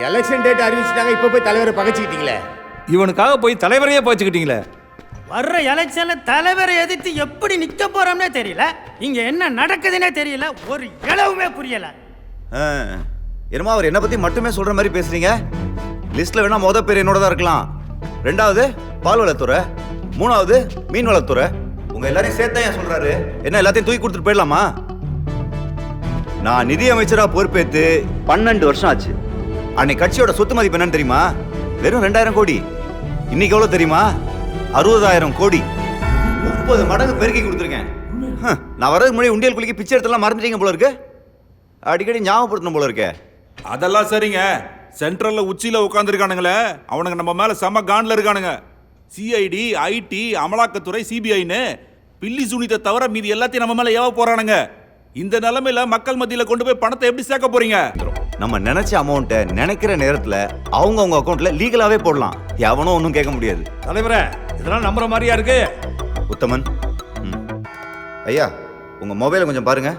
Election date அறிவிச்சிட்டாங்க, இப்போ போய் தலைவரை பகைச்சிக்கிட்டீங்களே. இவனுக்காக போய் தலைவரையே பச்சுக்கிட்டீங்களே. வர்ற எலெக்ஷன்ல தலைவரை எதிர்த்து எப்படி நிக்க போறோம்னே தெரியல. இங்க என்ன நடக்குதுன்னே தெரியல. ஒரு இளவுமே புரியல. என்னமோ அவர் என்ன பத்தி மட்டுமே சொல்ற மாதிரி பேசுறீங்க. லிஸ்ட்ல வேணா மொத பேர் என்னோட தான் இருக்கலாம். ரெண்டாவது பால் வளத்துறை, மூணாவது மீன் வளத்துறை. உங்க எல்லாரையும் சேர்த்தா ஏன் சொல்றாரு? என்ன எல்லாத்தையும் தூக்கி கொடுத்துட்டு போயிடலாமா? நான் நிதி அமைச்சரா பொறுப்பேற்று 12 வருஷம் ஆச்சு. அன்னைக்கு கட்சியோட சொத்து மதிப்பு என்னன்னு தெரியுமா? வெறும் 2000 கோடி. இன்னைக்கு எவ்வளவு தெரியுமா? 60,000 கோடி. 30 மடங்கு பெருக்கி கொடுத்துருக்கேன். நான் வரதுக்கு முன்னாடி உண்டியல் குளிக்க பிச்சை எடுத்தெல்லாம் மறந்துட்டீங்க போல இருக்கு. அடிக்கடி ஞாபகப்படுத்தணும் போல இருக்கே. அதெல்லாம் சரிங்க. சென்ட்ரல்ல உச்சியில உட்காந்துருக்கானுங்களே, அவனுங்க நம்ம மேல செம கான்ல இருக்கானுங்க. சிஐடி, ஐடி, அமலாக்கத்துறை, சிபிஐன்னு பில்லி சுனித்தை தவிர மீதி எல்லாத்தையும் நம்ம மேல ஏவ போறானுங்க. இந்த நிலைமையில மக்கள் மத்தியில கொண்டு போய் பணத்தை எப்படி சேர்க்க போறீங்க? நம்ம நினைச்ச அமௌண்ட்டை நினைக்கிற நேரத்துல அவங்க அக்கௌண்ட்ல லீகலாவே போடலாம். எவனும் ஒன்றும் கேட்க முடியாது. தலைவரே, இதெல்லாம் நம்புற மாதிரியா இருக்கு? உத்தமன், ஐயா உங்க மொபைலை கொஞ்சம் பாருங்க.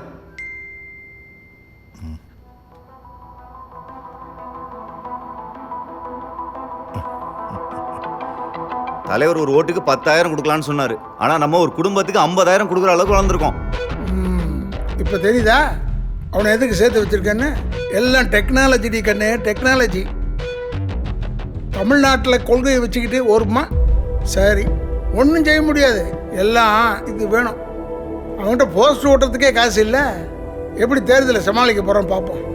தலைவர் ஒரு ஓட்டுக்கு 10,000 கொடுக்கலான்னு சொன்னாரு. ஆனா நம்ம ஒரு குடும்பத்துக்கு 50,000 கொடுக்குற அளவுக்கு வளர்ந்துருக்கோம். இப்போ தெரியுதா அவனை எதுக்கு சேர்த்து வச்சிருக்கேன்னு? எல்லாம் டெக்னாலஜி கண்ணு, டெக்னாலஜி. தமிழ்நாட்டில் கொள்கையை வச்சுக்கிட்டு ஒருமா சரி ஒன்றும் செய்ய முடியாது. எல்லாம் இது வேணும். அவன்கிட்ட போஸ்ட் ஓட்டுறதுக்கே காசு இல்லை. எப்படி தேர்தலை சமாளிக்க போகிறோம் பார்ப்போம்.